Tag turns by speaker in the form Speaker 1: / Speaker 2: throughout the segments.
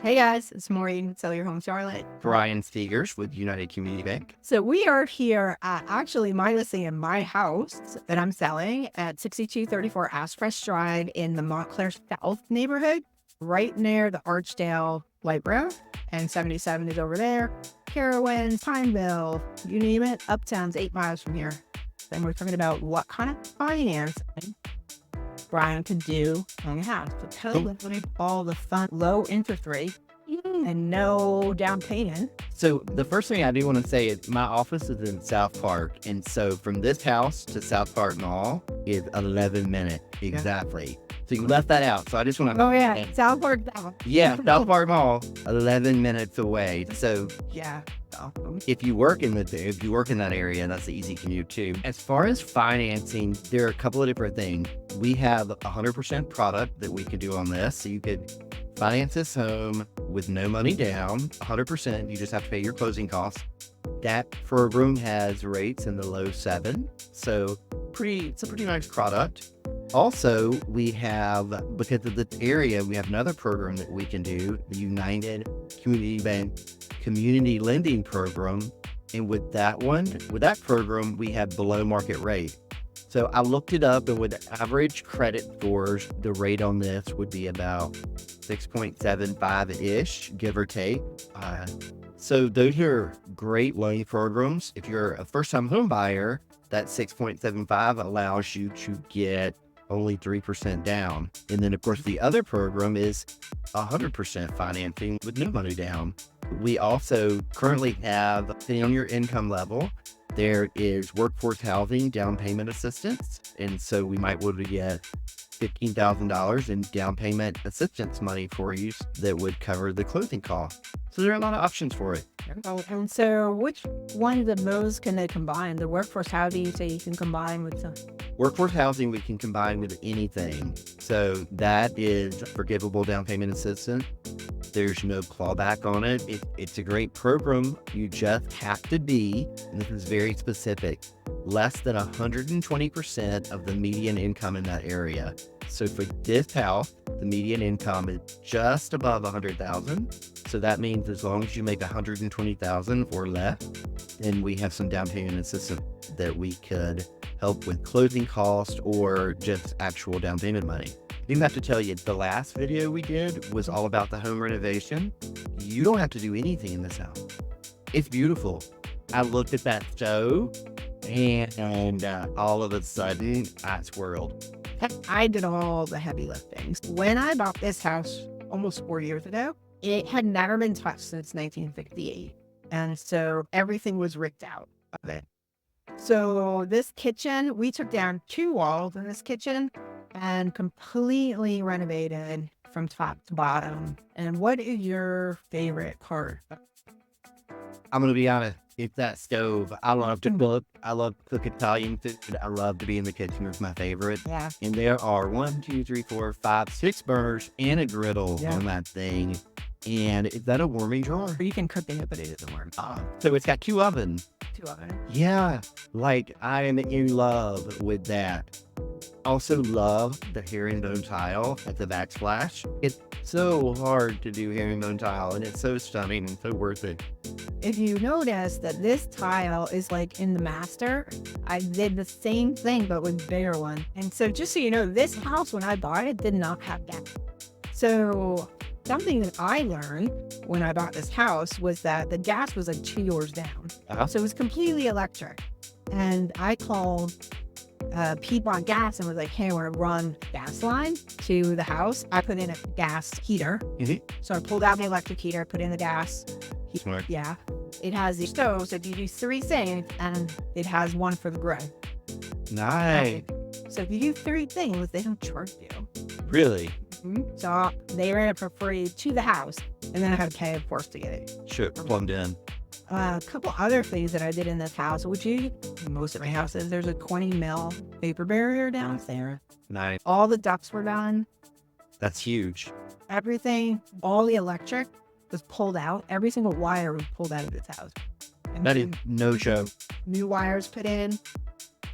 Speaker 1: Hey guys, it's Maureen, Sell Your Home Charlotte.
Speaker 2: Bryan Seegers with United Community Bank.
Speaker 1: So we are here at actually my listing in my house that I'm selling at 6234 Ashcrest Drive in the Montclair South neighborhood, right near the Archdale Light Rail. And 77 is over there. Carowinds, Pineville, you name it. Uptown's 8 miles from here. Then we're talking about what kind of financing Bryan can do on your house. So tell me all the fun, low interest rate and no down payment.
Speaker 2: So the first thing I do want to say is my office is in South Park. And so from this house to South Park Mall is 11 minutes exactly. So you left that out. So I just want to.
Speaker 1: Oh, yeah. South Park.
Speaker 2: Yeah, South Park Mall, 11 minutes away. So
Speaker 1: Yeah.
Speaker 2: if you work in that area, that's an easy commute too. As far as financing, there are a couple of different things. We have 100% product that we could do on this. So you could finance this home with no money down, 100%. You just have to pay your closing costs. That program has rates in the low 7. So it's a pretty nice product. Also, we have, because of this area, we have another program that we can do, the United Community Bank Community Lending Program. And with that program, we have below market rate. So I looked it up, and with average credit scores, the rate on this would be about 6.75-ish, give or take. So those are great loan programs. If you're a first-time home buyer, that 6.75 allows you to get only 3% down. And then, of course, the other program is 100% financing with no money down. We also currently have, depending on your income level, there is workforce housing down payment assistance. And so we might be able to get $15,000 in down payment assistance money for you that would cover the closing cost. So there are a lot of options for it.
Speaker 1: And so which one of those can they combine? The workforce housing, you say you can combine with some.
Speaker 2: Workforce housing, we can combine with anything. So that is forgivable down payment assistance. There's no clawback on it. It's a great program. You just have to be, and this is very specific, less than 120% of the median income in that area. So for this house, the median income is just above 100,000. So that means as long as you make 120,000 or less, then we have some down payment assistance that we could help with closing costs or just actual down payment money. I do have to tell you, the last video we did was all about the home renovation. You don't have to do anything in this house. It's beautiful. I looked at that stove and all of a sudden I swirled.
Speaker 1: I did all the heavy liftings. When I bought this house almost 4 years ago, it had never been touched since 1968. And so everything was ripped out of it. So this kitchen, we took down 2 walls in this kitchen and completely renovated from top to bottom. And what is your favorite part?
Speaker 2: I'm going to be honest. It's that stove. I love to cook. I love to cook Italian food. I love to be in the kitchen. It's my favorite.
Speaker 1: Yeah.
Speaker 2: And there are 1, 2, 3, 4, 5, 6 burners and a griddle on that thing. And is that a warming drawer?
Speaker 1: You can cook in it, but it isn't warm.
Speaker 2: So it's got 2 ovens.
Speaker 1: 2 ovens.
Speaker 2: Yeah. Like, I am in love with that. Also love the herringbone tile at the backsplash. It's so hard to do herringbone tile, and it's so stunning and so worth it.
Speaker 1: If you notice that this tile is like in the master, I did the same thing, but with bigger one. And so just so you know, this house, when I bought it, did not have that. So something that I learned when I bought this house was that the gas was like 2 doors down. So it was completely electric. And I called Piedmont Gas and was like, hey, I want to run gas line to the house. I put in a gas heater. So I pulled out the electric heater, put in the gas.
Speaker 2: Smart.
Speaker 1: Yeah. It has the stove, so you do 3 things, and it has 1 for the grill.
Speaker 2: Nice.
Speaker 1: So if you do 3 things, they don't charge you.
Speaker 2: Really?
Speaker 1: So they ran it for free to the house, and then I had to pay, of course, to get it.
Speaker 2: Sure, plumbed in.
Speaker 1: A couple other things that I did in this house, which most of my houses, there's a 20 mil vapor barrier downstairs.
Speaker 2: Nice.
Speaker 1: All the ducts were done.
Speaker 2: That's huge.
Speaker 1: Everything, all the electric was pulled out. Every single wire was pulled out of this house. And
Speaker 2: That is no joke.
Speaker 1: new wires put in.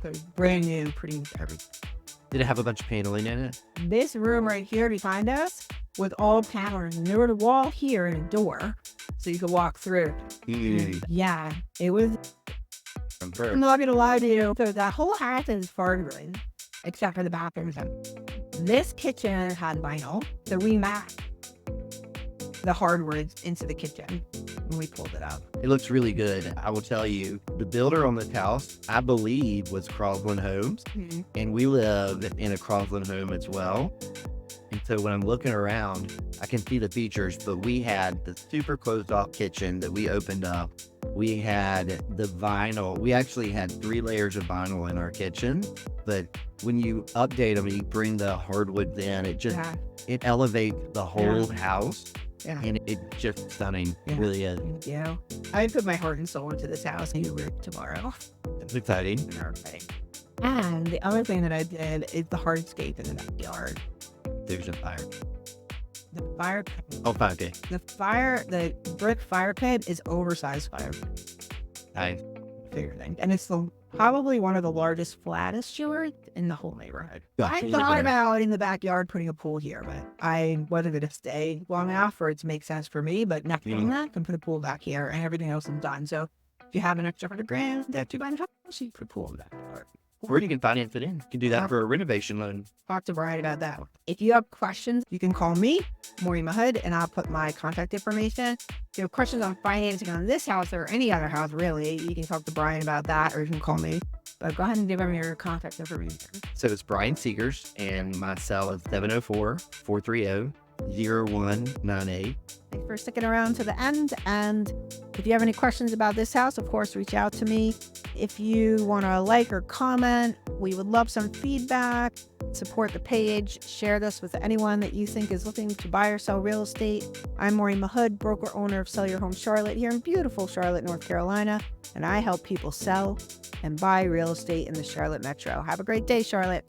Speaker 1: So brand new, pretty much everything.
Speaker 2: Did it have a bunch of paneling in it?
Speaker 1: This room right here behind us with all panels. And there was a wall here and a door, so you could walk through. Yeah, it was. I'm not gonna lie to you. So that whole house is hardwood, except for the bathrooms. This kitchen had vinyl, so we matched the hardwood into the kitchen when we pulled it up.
Speaker 2: It looks really good. I will tell you, the builder on this house, I believe, was Crosland Homes, and we live in a Crosland home as well. And so when I'm looking around, I can see the features, but we had the super closed off kitchen that we opened up. We had the vinyl. We actually had 3 layers of vinyl in our kitchen, but when you update them and you bring the hardwoods in, it just, it elevates the whole house.
Speaker 1: Yeah.
Speaker 2: And it's just stunning. It really is.
Speaker 1: Thank you. I put my heart and soul into this house. New roof tomorrow.
Speaker 2: It's exciting.
Speaker 1: And the other thing that I did is the hardscape in the backyard.
Speaker 2: There's a fire.
Speaker 1: The fire.
Speaker 2: Oh, fine, okay.
Speaker 1: The brick fire pit is oversized fire.
Speaker 2: I
Speaker 1: Figure thing, and it's probably one of the largest, flattest shores in the whole neighborhood.
Speaker 2: Gotcha.
Speaker 1: I thought about in the backyard putting a pool here, but I wasn't going to stay long enough for it to make sense for me. But next thing that, I can put a pool back here, and everything else is done. So if you have an extra $100,000 that you buy in the house, you put a pool in that.
Speaker 2: Or you can finance it in. You can do that for a renovation loan.
Speaker 1: Talk to Bryan about that. If you have questions, you can call me, Maureen Mahood, and I'll put my contact information. If you have questions on financing on this house or any other house, really, you can talk to Bryan about that, or you can call me. But go ahead and give him your contact information.
Speaker 2: So it's Bryan Seegers, and my cell is 704-430-0198.
Speaker 1: Thanks for sticking around to the end. And if you have any questions about this house, of course, reach out to me. If you want to like or comment, we would love some feedback. Support the page. Share this with anyone that you think is looking to buy or sell real estate. I'm Maureen Mahood, broker owner of Sell Your Home Charlotte here in beautiful Charlotte, North Carolina. And I help people sell and buy real estate in the Charlotte metro. Have a great day, Charlotte.